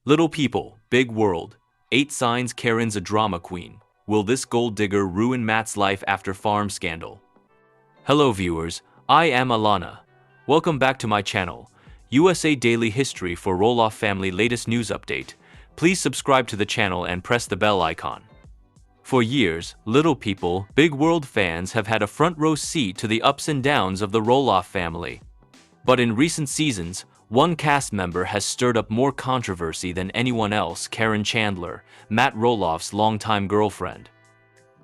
Little people, big world. 8 signs Caryn's a drama queen. Will this gold digger ruin Matt's life after farm scandal? Hello viewers, I am Alana. Welcome back to my channel, USA Daily History for Roloff family latest news update. Please subscribe to the channel and press the bell icon. For years, little people, big world fans have had a front row seat to the ups and downs of the Roloff family. But in recent seasons, one cast member has stirred up more controversy than anyone else: Caryn Chandler, Matt Roloff's longtime girlfriend.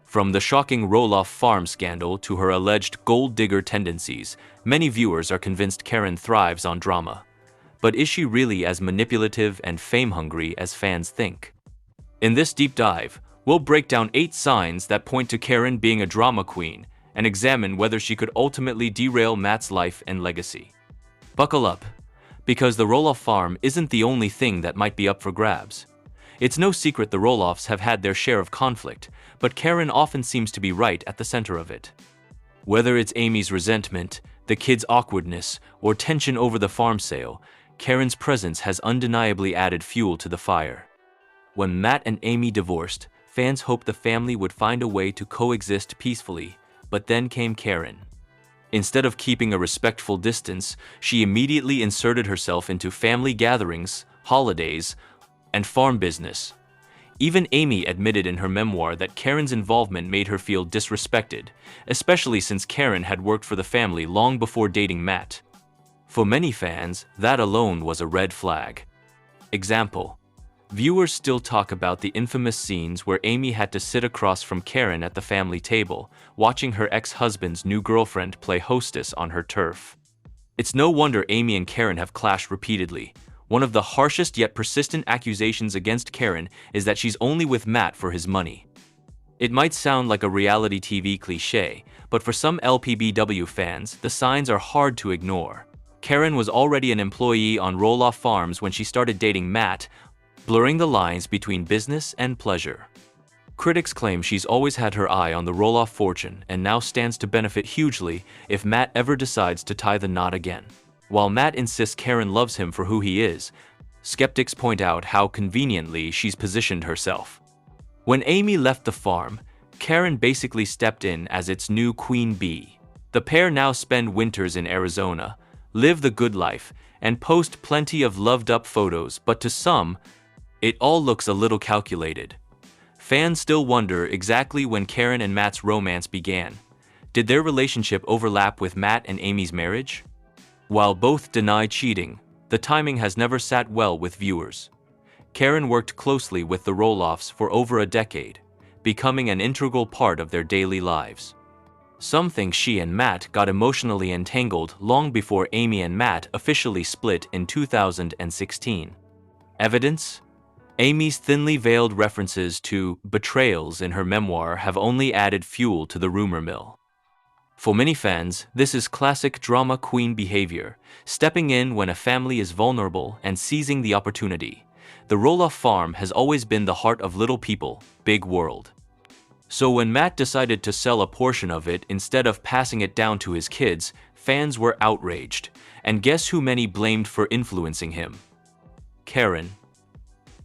From the shocking Roloff farm scandal to her alleged gold digger tendencies, many viewers are convinced Caryn thrives on drama. But is she really as manipulative and fame-hungry as fans think? In this deep dive, we'll break down 8 signs that point to Caryn being a drama queen and examine whether she could ultimately derail Matt's life and legacy. Buckle up, because the Roloff farm isn't the only thing that might be up for grabs. It's no secret the Roloffs have had their share of conflict, but Caryn often seems to be right at the center of it. Whether it's Amy's resentment, the kids' awkwardness, or tension over the farm sale, Caryn's presence has undeniably added fuel to the fire. When Matt and Amy divorced, fans hoped the family would find a way to coexist peacefully, but then came Caryn. Instead of keeping a respectful distance, she immediately inserted herself into family gatherings, holidays, and farm business. Even Amy admitted in her memoir that Caryn's involvement made her feel disrespected, especially since Caryn had worked for the family long before dating Matt. For many fans, that alone was a red flag. Example: viewers still talk about the infamous scenes where Amy had to sit across from Caryn at the family table, watching her ex-husband's new girlfriend play hostess on her turf. It's no wonder Amy and Caryn have clashed repeatedly. One of the harshest yet persistent accusations against Caryn is that she's only with Matt for his money. It might sound like a reality TV cliché, but for some LPBW fans, the signs are hard to ignore. Caryn was already an employee on Roloff Farms when she started dating Matt, blurring the lines between business and pleasure. Critics claim she's always had her eye on the Roloff fortune and now stands to benefit hugely if Matt ever decides to tie the knot again. While Matt insists Caryn loves him for who he is, skeptics point out how conveniently she's positioned herself. When Amy left the farm, Caryn basically stepped in as its new queen bee. The pair now spend winters in Arizona, live the good life, and post plenty of loved-up photos, but to some, it all looks a little calculated. Fans still wonder exactly when Caryn and Matt's romance began. Did their relationship overlap with Matt and Amy's marriage? While both deny cheating, the timing has never sat well with viewers. Caryn worked closely with the Roloffs for over a decade, becoming an integral part of their daily lives. Some think she and Matt got emotionally entangled long before Amy and Matt officially split in 2016. Evidence? Amy's thinly veiled references to betrayals in her memoir have only added fuel to the rumor mill. For many fans, this is classic drama queen behavior, stepping in when a family is vulnerable and seizing the opportunity. The Roloff farm has always been the heart of little people, big world. So when Matt decided to sell a portion of it instead of passing it down to his kids, fans were outraged. And guess who many blamed for influencing him? Caryn.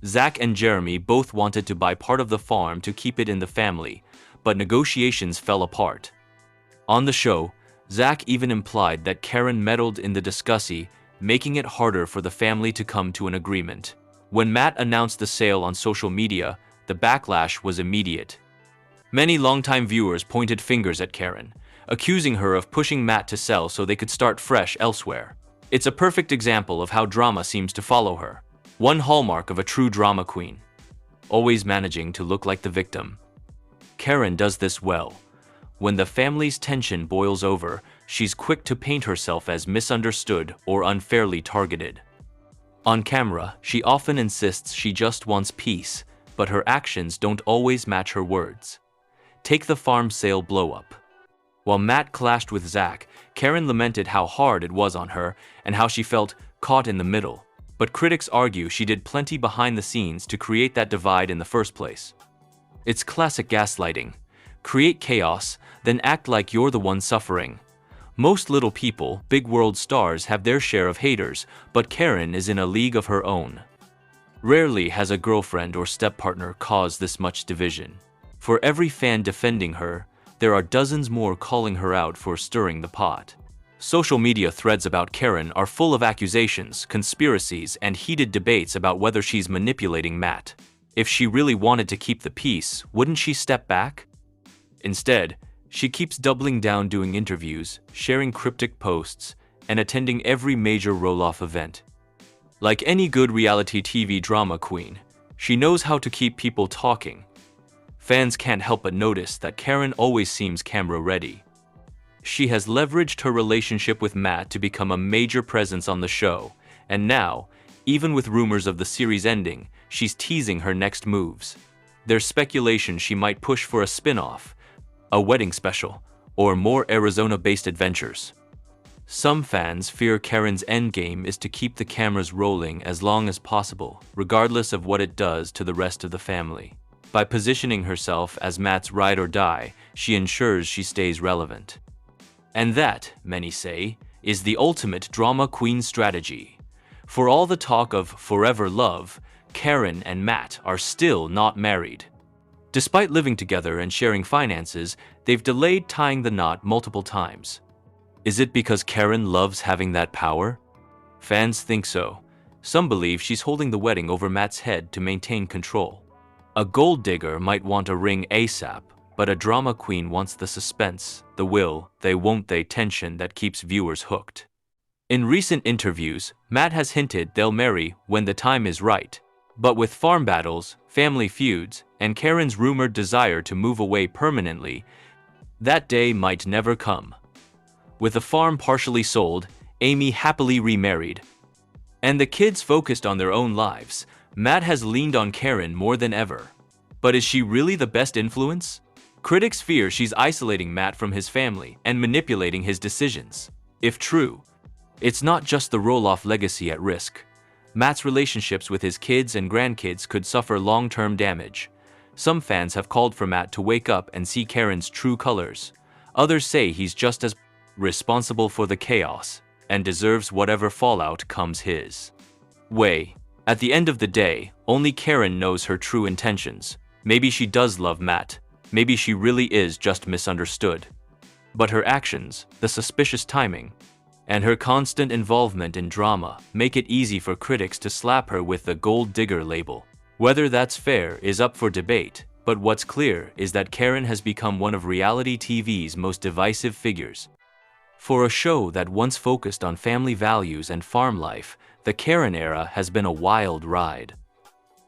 Zach and Jeremy both wanted to buy part of the farm to keep it in the family, but negotiations fell apart. On the show, Zach even implied that Caryn meddled in the discussion, making it harder for the family to come to an agreement. When Matt announced the sale on social media, the backlash was immediate. Many longtime viewers pointed fingers at Caryn, accusing her of pushing Matt to sell so they could start fresh elsewhere. It's a perfect example of how drama seems to follow her. One hallmark of a true drama queen: always managing to look like the victim. Caryn does this well. When the family's tension boils over, she's quick to paint herself as misunderstood or unfairly targeted. On camera, she often insists she just wants peace, but her actions don't always match her words. Take the farm sale blow-up. While Matt clashed with Zach, Caryn lamented how hard it was on her and how she felt caught in the middle. But critics argue she did plenty behind the scenes to create that divide in the first place. It's classic gaslighting. Create chaos, then act like you're the one suffering. Most little people, big world stars, have their share of haters, but Caryn is in a league of her own. Rarely has a girlfriend or step-partner caused this much division. For every fan defending her, there are dozens more calling her out for stirring the pot. Social media threads about Caryn are full of accusations, conspiracies, and heated debates about whether she's manipulating Matt. If she really wanted to keep the peace, wouldn't she step back? Instead, she keeps doubling down, doing interviews, sharing cryptic posts, and attending every major Roloff event. Like any good reality TV drama queen, she knows how to keep people talking. Fans can't help but notice that Caryn always seems camera-ready. She has leveraged her relationship with Matt to become a major presence on the show, and now, even with rumors of the series ending, she's teasing her next moves. There's speculation she might push for a spin-off, a wedding special, or more Arizona-based adventures. Some fans fear Caryn's endgame is to keep the cameras rolling as long as possible, regardless of what it does to the rest of the family. By positioning herself as Matt's ride or die, she ensures she stays relevant. And that, many say, is the ultimate drama queen strategy. For all the talk of forever love, Caryn and Matt are still not married. Despite living together and sharing finances, they've delayed tying the knot multiple times. Is it because Caryn loves having that power? Fans think so. Some believe she's holding the wedding over Matt's head to maintain control. A gold digger might want a ring ASAP, but a drama queen wants the suspense, the will, they won't they tension that keeps viewers hooked. In recent interviews, Matt has hinted they'll marry when the time is right. But with farm battles, family feuds, and Caryn's rumored desire to move away permanently, that day might never come. With the farm partially sold, Amy happily remarried, and the kids focused on their own lives, Matt has leaned on Caryn more than ever. But is she really the best influence? Critics fear she's isolating Matt from his family and manipulating his decisions. If true, it's not just the Roloff legacy at risk. Matt's relationships with his kids and grandkids could suffer long-term damage. Some fans have called for Matt to wake up and see Caryn's true colors. Others say he's just as responsible for the chaos and deserves whatever fallout comes his way. At the end of the day, only Caryn knows her true intentions. Maybe she does love Matt. Maybe she really is just misunderstood. But her actions, the suspicious timing, and her constant involvement in drama make it easy for critics to slap her with the gold digger label. Whether that's fair is up for debate, but what's clear is that Caryn has become one of reality TV's most divisive figures. For a show that once focused on family values and farm life, the Caryn era has been a wild ride.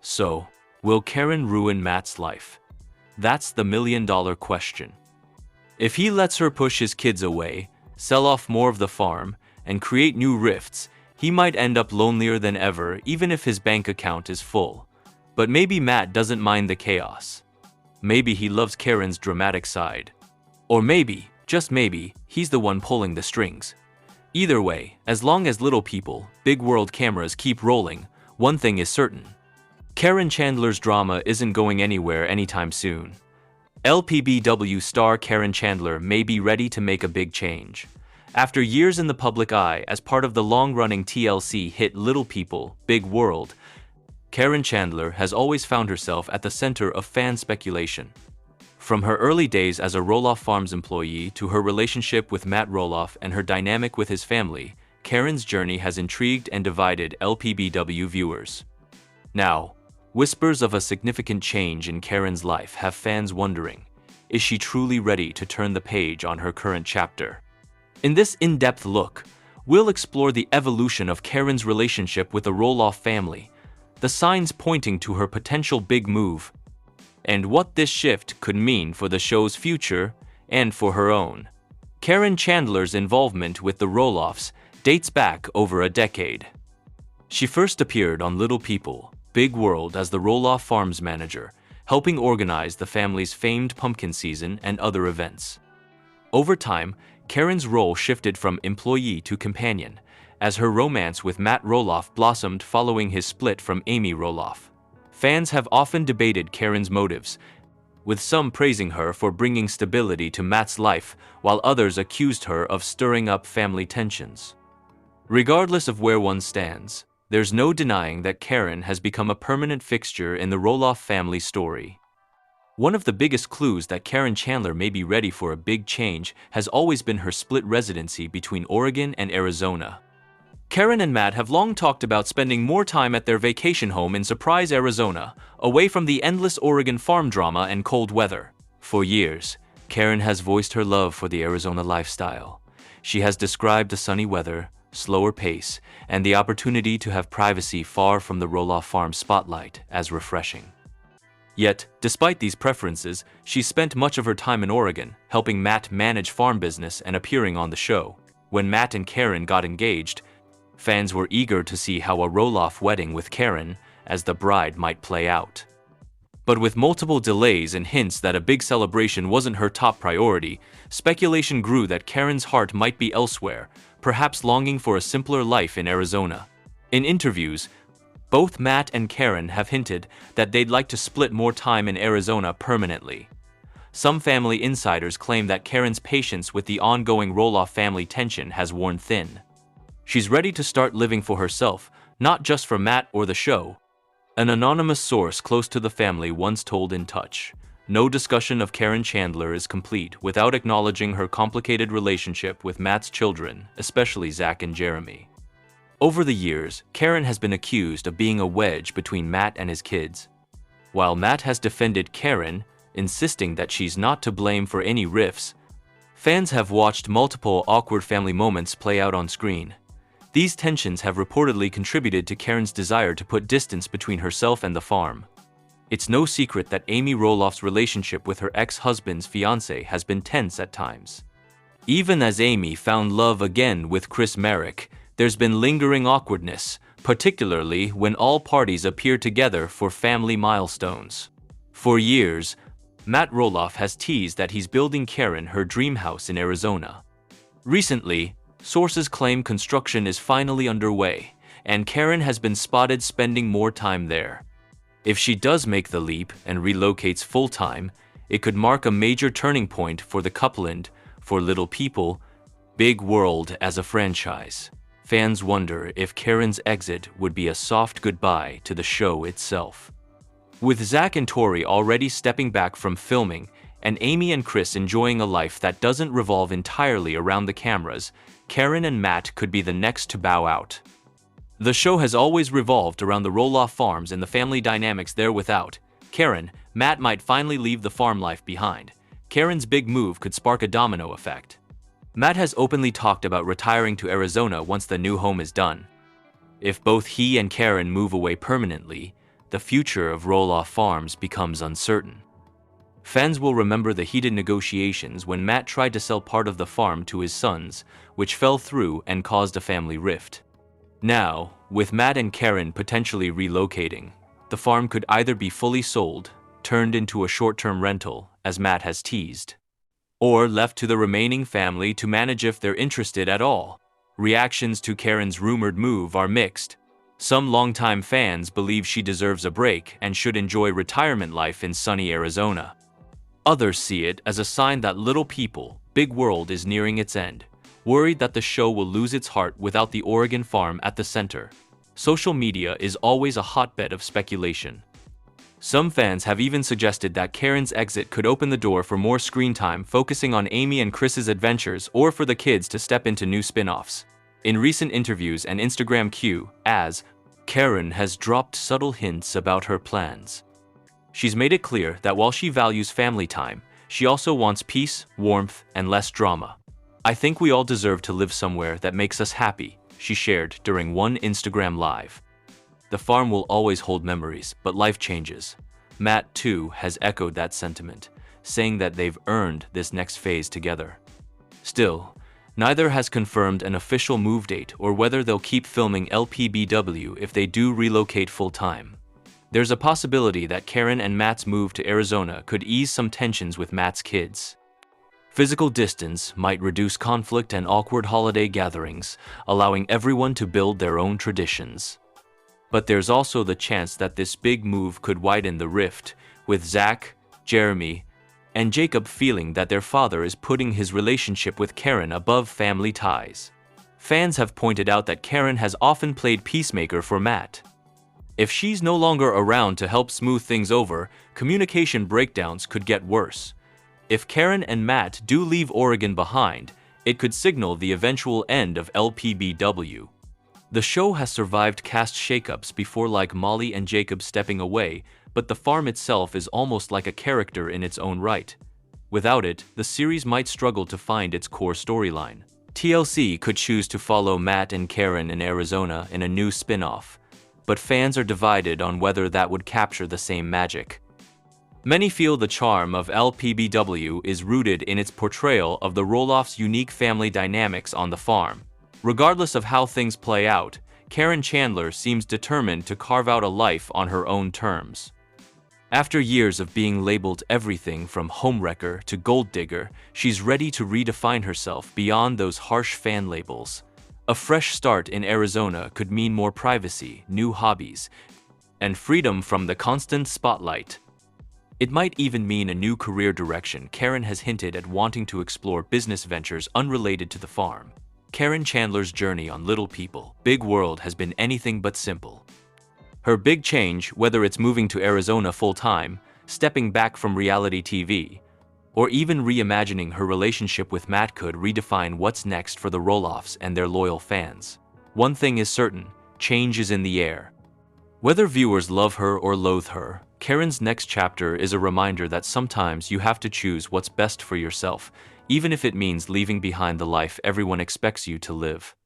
So, will Caryn ruin Matt's life? That's the million-dollar question. If he lets her push his kids away, sell off more of the farm, and create new rifts, he might end up lonelier than ever even if his bank account is full. But maybe Matt doesn't mind the chaos. Maybe he loves Caryn's dramatic side. Or maybe, just maybe, he's the one pulling the strings. Either way, as long as little people, big world cameras keep rolling, one thing is certain. Caryn Chandler's drama isn't going anywhere anytime soon. LPBW star Caryn Chandler may be ready to make a big change. After years in the public eye as part of the long-running TLC hit Little People, Big World, Caryn Chandler has always found herself at the center of fan speculation. From her early days as a Roloff Farms employee to her relationship with Matt Roloff and her dynamic with his family, Caryn's journey has intrigued and divided LPBW viewers. Now, whispers of a significant change in Caryn's life have fans wondering, is she truly ready to turn the page on her current chapter? In this in-depth look, we'll explore the evolution of Caryn's relationship with the Roloff family, the signs pointing to her potential big move, and what this shift could mean for the show's future and for her own. Caryn Chandler's involvement with the Roloffs dates back over a decade. She first appeared on Little People, Big World as the Roloff Farms manager, helping organize the family's famed pumpkin season and other events. Over time, Caryn's role shifted from employee to companion, as her romance with Matt Roloff blossomed following his split from Amy Roloff. Fans have often debated Caryn's motives, with some praising her for bringing stability to Matt's life, while others accused her of stirring up family tensions. Regardless of where one stands, There's no denying that Caryn has become a permanent fixture in the Roloff family story. One of the biggest clues that Caryn Chandler may be ready for a big change has always been her split residency between Oregon and Arizona. Caryn and Matt have long talked about spending more time at their vacation home in Surprise, Arizona, away from the endless Oregon farm drama and cold weather. For years, Caryn has voiced her love for the Arizona lifestyle. She has described the sunny weather, slower pace, and the opportunity to have privacy far from the Roloff farm spotlight as refreshing. Yet, despite these preferences, she spent much of her time in Oregon, helping Matt manage farm business and appearing on the show. When Matt and Caryn got engaged, fans were eager to see how a Roloff wedding with Caryn as the bride might play out. But with multiple delays and hints that a big celebration wasn't her top priority, speculation grew that Caryn's heart might be elsewhere, perhaps longing for a simpler life in Arizona. In interviews, both Matt and Caryn have hinted that they'd like to split more time in Arizona permanently. Some family insiders claim that Caryn's patience with the ongoing Roloff family tension has worn thin. She's ready to start living for herself, not just for Matt or the show. An anonymous source close to the family once told In Touch, "No discussion of Caryn Chandler is complete without acknowledging her complicated relationship with Matt's children, especially Zach and Jeremy." Over the years, Caryn has been accused of being a wedge between Matt and his kids. While Matt has defended Caryn, insisting that she's not to blame for any rifts, fans have watched multiple awkward family moments play out on screen. These tensions have reportedly contributed to Caryn's desire to put distance between herself and the farm. It's no secret that Amy Roloff's relationship with her ex-husband's fiancé has been tense at times. Even as Amy found love again with Chris Marek, there's been lingering awkwardness, particularly when all parties appear together for family milestones. For years, Matt Roloff has teased that he's building Caryn her dream house in Arizona. Recently, sources claim construction is finally underway, and Caryn has been spotted spending more time there. If she does make the leap and relocates full-time, it could mark a major turning point for the couple and, for Little People, Big World as a franchise. Fans wonder if Caryn's exit would be a soft goodbye to the show itself. With Zach and Tori already stepping back from filming, and Amy and Chris enjoying a life that doesn't revolve entirely around the cameras, Caryn and Matt could be the next to bow out. The show has always revolved around the Roloff farms and the family dynamics there without Caryn. Matt might finally leave the farm life behind. Caryn's big move could spark a domino effect. Matt has openly talked about retiring to Arizona once the new home is done. If both he and Caryn move away permanently, the future of Roloff Farms becomes uncertain. Fans will remember the heated negotiations when Matt tried to sell part of the farm to his sons, which fell through and caused a family rift. Now, with Matt and Caryn potentially relocating, the farm could either be fully sold, turned into a short-term rental, as Matt has teased, or left to the remaining family to manage if they're interested at all. Reactions to Caryn's rumored move are mixed. Some longtime fans believe she deserves a break and should enjoy retirement life in sunny Arizona. Others see it as a sign that Little People, Big World is nearing its end, worried that the show will lose its heart without the Oregon farm at the center. Social media is always a hotbed of speculation. Some fans have even suggested that Caryn's exit could open the door for more screen time focusing on Amy and Chris's adventures, or for the kids to step into new spin-offs. In recent interviews and Instagram Q&As, Caryn has dropped subtle hints about her plans. She's made it clear that while she values family time, she also wants peace, warmth, and less drama. "I think we all deserve to live somewhere that makes us happy," she shared during one Instagram Live. The farm will always hold memories, but life changes. Matt, too, has echoed that sentiment, saying that they've earned this next phase together. Still, neither has confirmed an official move date or whether they'll keep filming LPBW if they do relocate full-time. There's a possibility that Caryn and Matt's move to Arizona could ease some tensions with Matt's kids. Physical distance might reduce conflict and awkward holiday gatherings, allowing everyone to build their own traditions. But there's also the chance that this big move could widen the rift, with Zach, Jeremy, and Jacob feeling that their father is putting his relationship with Caryn above family ties. Fans have pointed out that Caryn has often played peacemaker for Matt. If she's no longer around to help smooth things over, communication breakdowns could get worse. If Caryn and Matt do leave Oregon behind, it could signal the eventual end of LPBW. The show has survived cast shakeups before, like Molly and Jacob stepping away, but the farm itself is almost like a character in its own right. Without it, the series might struggle to find its core storyline. TLC could choose to follow Matt and Caryn in Arizona in a new spin-off, but fans are divided on whether that would capture the same magic. Many feel the charm of LPBW is rooted in its portrayal of the Roloff's unique family dynamics on the farm. Regardless of how things play out, Caryn Chandler seems determined to carve out a life on her own terms. After years of being labeled everything from homewrecker to gold digger, she's ready to redefine herself beyond those harsh fan labels. A fresh start in Arizona could mean more privacy, new hobbies, and freedom from the constant spotlight. It might even mean a new career direction. Caryn has hinted at wanting to explore business ventures unrelated to the farm. Caryn Chandler's journey on Little People, Big World has been anything but simple. Her big change, whether it's moving to Arizona full-time, stepping back from reality TV, or even reimagining her relationship with Matt, could redefine what's next for the Roloffs and their loyal fans. One thing is certain, change is in the air. Whether viewers love her or loathe her, Caryn's next chapter is a reminder that sometimes you have to choose what's best for yourself, even if it means leaving behind the life everyone expects you to live.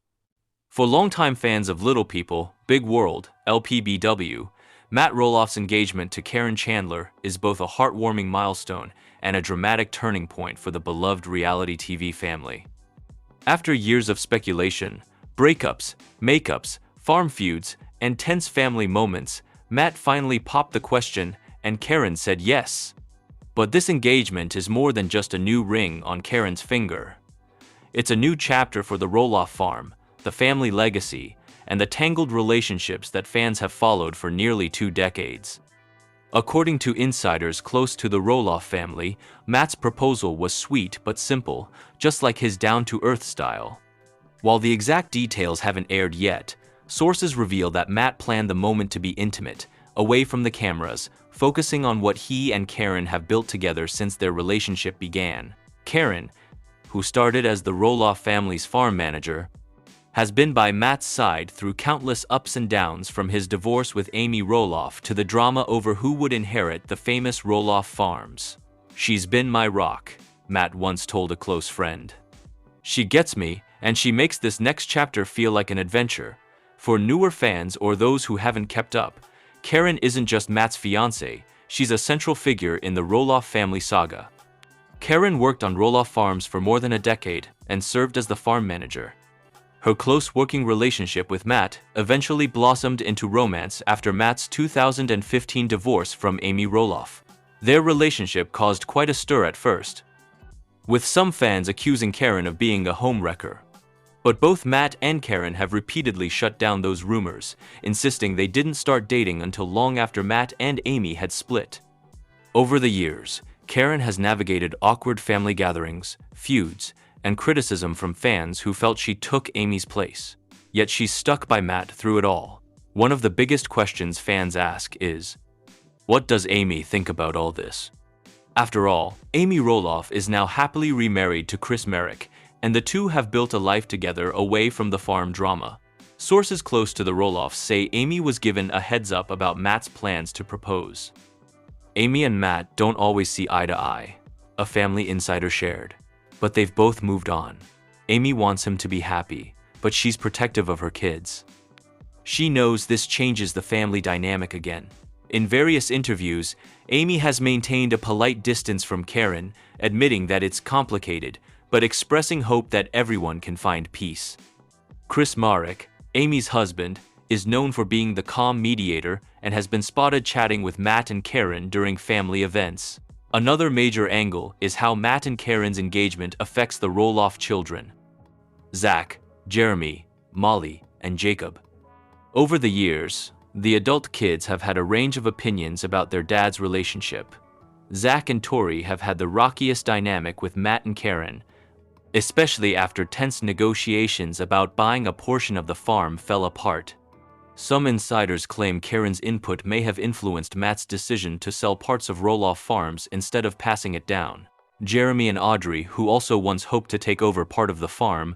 For longtime fans of Little People, Big World, LPBW, Matt Roloff's engagement to Caryn Chandler is both a heartwarming milestone and a dramatic turning point for the beloved reality TV family. After years of speculation, breakups, makeups, farm feuds, and tense family moments, Matt finally popped the question, and Caryn said yes. But this engagement is more than just a new ring on Caryn's finger. It's a new chapter for the Roloff farm, the family legacy, and the tangled relationships that fans have followed for nearly 2 decades. According to insiders close to the Roloff family, Matt's proposal was sweet but simple, just like his down-to-earth style. While the exact details haven't aired yet, sources reveal that Matt planned the moment to be intimate, away from the cameras, focusing on what he and Caryn have built together since their relationship began. Caryn, who started as the Roloff family's farm manager, has been by Matt's side through countless ups and downs, from his divorce with Amy Roloff to the drama over who would inherit the famous Roloff farms. "She's been my rock," Matt once told a close friend. "She gets me, and she makes this next chapter feel like an adventure." For newer fans or those who haven't kept up, Caryn isn't just Matt's fiancée, she's a central figure in the Roloff family saga. Caryn worked on Roloff farms for more than a decade and served as the farm manager. Her close working relationship with Matt eventually blossomed into romance after Matt's 2015 divorce from Amy Roloff. Their relationship caused quite a stir at first, with some fans accusing Caryn of being a homewrecker. But both Matt and Caryn have repeatedly shut down those rumors, insisting they didn't start dating until long after Matt and Amy had split. Over the years, Caryn has navigated awkward family gatherings, feuds, and criticism from fans who felt she took Amy's place. Yet she's stuck by Matt through it all. One of the biggest questions fans ask is, what does Amy think about all this? After all, Amy Roloff is now happily remarried to Chris Merrick, and the two have built a life together away from the farm drama. Sources close to the Roloffs say Amy was given a heads up about Matt's plans to propose. Amy and Matt don't always see eye to eye, a family insider shared. But they've both moved on. Amy wants him to be happy, but she's protective of her kids. She knows this changes the family dynamic again. In various interviews, Amy has maintained a polite distance from Caryn, admitting that it's complicated, but expressing hope that everyone can find peace. Chris Marek, Amy's husband, is known for being the calm mediator and has been spotted chatting with Matt and Caryn during family events. Another major angle is how Matt and Caryn's engagement affects the Roloff children: Zach, Jeremy, Molly, and Jacob. Over the years, the adult kids have had a range of opinions about their dad's relationship. Zach and Tori have had the rockiest dynamic with Matt and Caryn, especially after tense negotiations about buying a portion of the farm fell apart. Some insiders claim Caryn's input may have influenced Matt's decision to sell parts of Roloff Farms instead of passing it down. Jeremy and Audrey, who also once hoped to take over part of the farm,